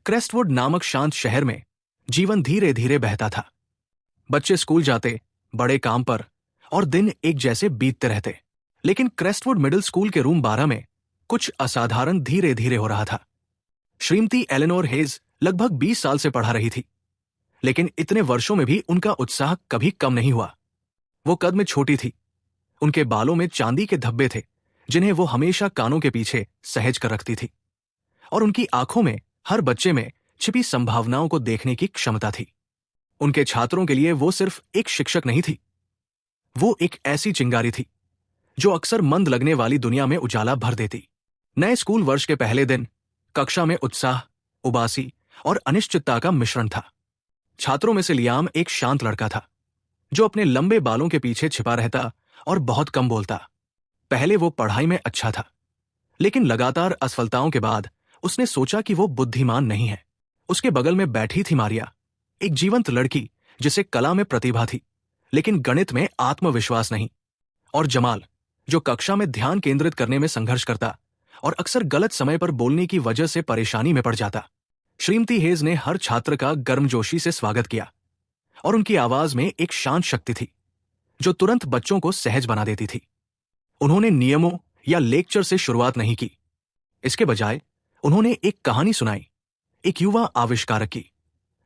क्रेस्टवुड नामक शांत शहर में जीवन धीरे धीरे बहता था। बच्चे स्कूल जाते, बड़े काम पर, और दिन एक जैसे बीतते रहते। लेकिन क्रेस्टवुड मिडिल स्कूल के रूम 12 में कुछ असाधारण धीरे धीरे हो रहा था। श्रीमती एलेनोर हेज लगभग 20 साल से पढ़ा रही थी, लेकिन इतने वर्षों में भी उनका उत्साह कभी कम नहीं हुआ। वो कद में छोटी थी, उनके बालों में चांदी के धब्बे थे जिन्हें वो हमेशा कानों के पीछे सहेज कर रखती थी, और उनकी आंखों में हर बच्चे में छिपी संभावनाओं को देखने की क्षमता थी। उनके छात्रों के लिए वो सिर्फ एक शिक्षक नहीं थी, वो एक ऐसी चिंगारी थी जो अक्सर मंद लगने वाली दुनिया में उजाला भर देती। नए स्कूल वर्ष के पहले दिन कक्षा में उत्साह, उबासी और अनिश्चितता का मिश्रण था। छात्रों में से लियाम एक शांत लड़का था जो अपने लंबे बालों के पीछे छिपा रहता और बहुत कम बोलता। पहले वो पढ़ाई में अच्छा था, लेकिन लगातार असफलताओं के बाद उसने सोचा कि वो बुद्धिमान नहीं है। उसके बगल में बैठी थी मारिया, एक जीवंत लड़की जिसे कला में प्रतिभा थी लेकिन गणित में आत्मविश्वास नहीं। और जमाल, जो कक्षा में ध्यान केंद्रित करने में संघर्ष करता और अक्सर गलत समय पर बोलने की वजह से परेशानी में पड़ जाता। श्रीमती हेज ने हर छात्र का गर्मजोशी से स्वागत किया, और उनकी आवाज में एक शांत शक्ति थी जो तुरंत बच्चों को सहज बना देती थी। उन्होंने नियमों या लेक्चर से शुरुआत नहीं की, इसके बजाय उन्होंने एक कहानी सुनाई, एक युवा आविष्कारक की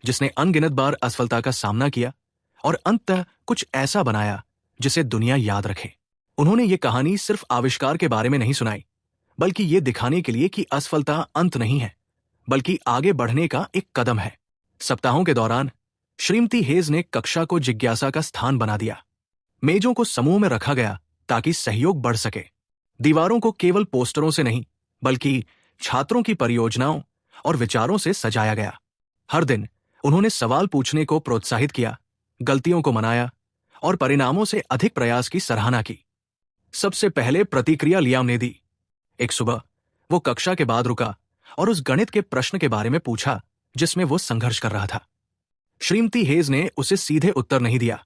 जिसने अनगिनत बार असफलता का सामना किया और अंततः कुछ ऐसा बनाया जिसे दुनिया याद रखे। उन्होंने ये कहानी सिर्फ आविष्कार के बारे में नहीं सुनाई, बल्कि ये दिखाने के लिए कि असफलता अंत नहीं है, बल्कि आगे बढ़ने का एक कदम है। सप्ताहों के दौरान श्रीमती हेज ने कक्षा को जिज्ञासा का स्थान बना दिया। मेजों को समूह में रखा गया ताकि सहयोग बढ़ सके। दीवारों को केवल पोस्टरों से नहीं, बल्कि छात्रों की परियोजनाओं और विचारों से सजाया गया। हर दिन उन्होंने सवाल पूछने को प्रोत्साहित किया, गलतियों को मनाया और परिणामों से अधिक प्रयास की सराहना की। सबसे पहले प्रतिक्रिया लियाम ने दी। एक सुबह वो कक्षा के बाद रुका और उस गणित के प्रश्न के बारे में पूछा जिसमें वो संघर्ष कर रहा था। श्रीमती हेज ने उसे सीधे उत्तर नहीं दिया,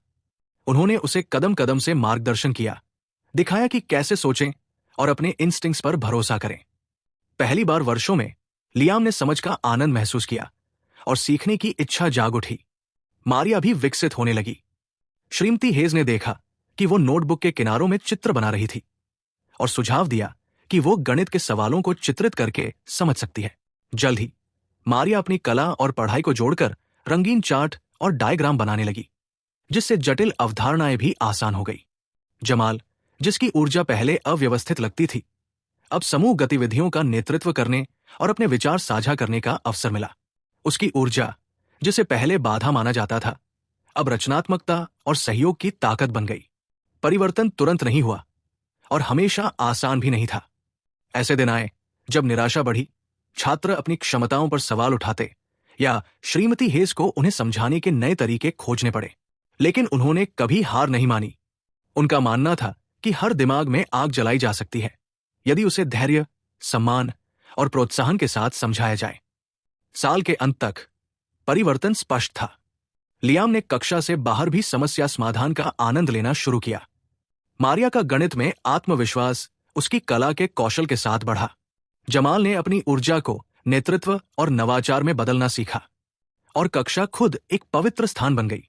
उन्होंने उसे कदम कदम से मार्गदर्शन किया, दिखाया कि कैसे सोचें और अपने इंस्टिंक्ट्स पर भरोसा करें। पहली बार वर्षों में लियाम ने समझ का आनंद महसूस किया और सीखने की इच्छा जाग उठी। मारिया भी विकसित होने लगी। श्रीमती हेज ने देखा कि वो नोटबुक के किनारों में चित्र बना रही थी और सुझाव दिया कि वो गणित के सवालों को चित्रित करके समझ सकती है। जल्द ही मारिया अपनी कला और पढ़ाई को जोड़कर रंगीन चार्ट और डायग्राम बनाने लगी, जिससे जटिल अवधारणाएं भी आसान हो गई। जमाल, जिसकी ऊर्जा पहले अव्यवस्थित लगती थी, अब समूह गतिविधियों का नेतृत्व करने और अपने विचार साझा करने का अवसर मिला। उसकी ऊर्जा, जिसे पहले बाधा माना जाता था, अब रचनात्मकता और सहयोग की ताकत बन गई। परिवर्तन तुरंत नहीं हुआ और हमेशा आसान भी नहीं था। ऐसे दिन आए जब निराशा बढ़ी, छात्र अपनी क्षमताओं पर सवाल उठाते या श्रीमती हेज को उन्हें समझाने के नए तरीके खोजने पड़े, लेकिन उन्होंने कभी हार नहीं मानी। उनका मानना था कि हर दिमाग में आग जलाई जा सकती है यदि उसे धैर्य, सम्मान और प्रोत्साहन के साथ समझाया जाए। साल के अंत तक परिवर्तन स्पष्ट था। लियाम ने कक्षा से बाहर भी समस्या समाधान का आनंद लेना शुरू किया। मारिया का गणित में आत्मविश्वास उसकी कला के कौशल के साथ बढ़ा। जमाल ने अपनी ऊर्जा को नेतृत्व और नवाचार में बदलना सीखा, और कक्षा खुद एक पवित्र स्थान बन गई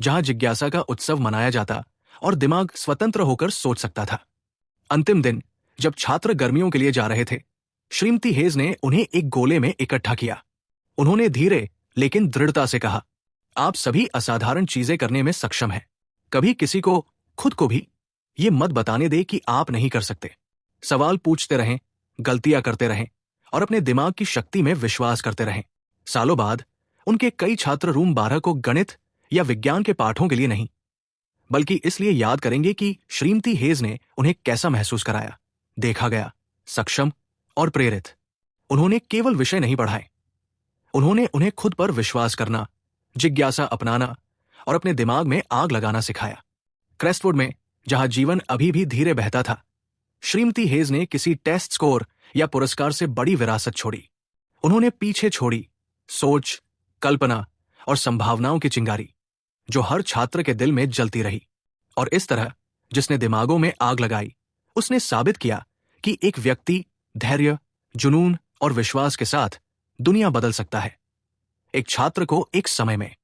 जहां जिज्ञासा का उत्सव मनाया जाता और दिमाग स्वतंत्र होकर सोच सकता था। अंतिम दिन जब छात्र गर्मियों के लिए जा रहे थे, श्रीमती हेज ने उन्हें एक गोले में इकट्ठा किया। उन्होंने धीरे लेकिन दृढ़ता से कहा, आप सभी असाधारण चीजें करने में सक्षम हैं। कभी किसी को, खुद को भी ये मत बताने दे कि आप नहीं कर सकते। सवाल पूछते रहें, गलतियां करते रहें और अपने दिमाग की शक्ति में विश्वास करते रहें। सालों बाद उनके कई छात्र रूम 12 को गणित या विज्ञान के पाठों के लिए नहीं, बल्कि इसलिए याद करेंगे कि श्रीमती हेज ने उन्हें कैसा महसूस कराया। देखा गया, सक्षम और प्रेरित। उन्होंने केवल विषय नहीं पढ़ाए, उन्होंने उन्हें खुद पर विश्वास करना, जिज्ञासा अपनाना और अपने दिमाग में आग लगाना सिखाया। क्रेस्टवुड में, जहां जीवन अभी भी धीरे बहता था, श्रीमती हेज ने किसी टेस्ट स्कोर या पुरस्कार से बड़ी विरासत छोड़ी। उन्होंने पीछे छोड़ी सोच, कल्पना और संभावनाओं की चिंगारी जो हर छात्र के दिल में जलती रही। और इस तरह जिसने दिमागों में आग लगाई, उसने साबित किया कि एक व्यक्ति धैर्य, जुनून और विश्वास के साथ दुनिया बदल सकता है। एक छात्र को एक समय में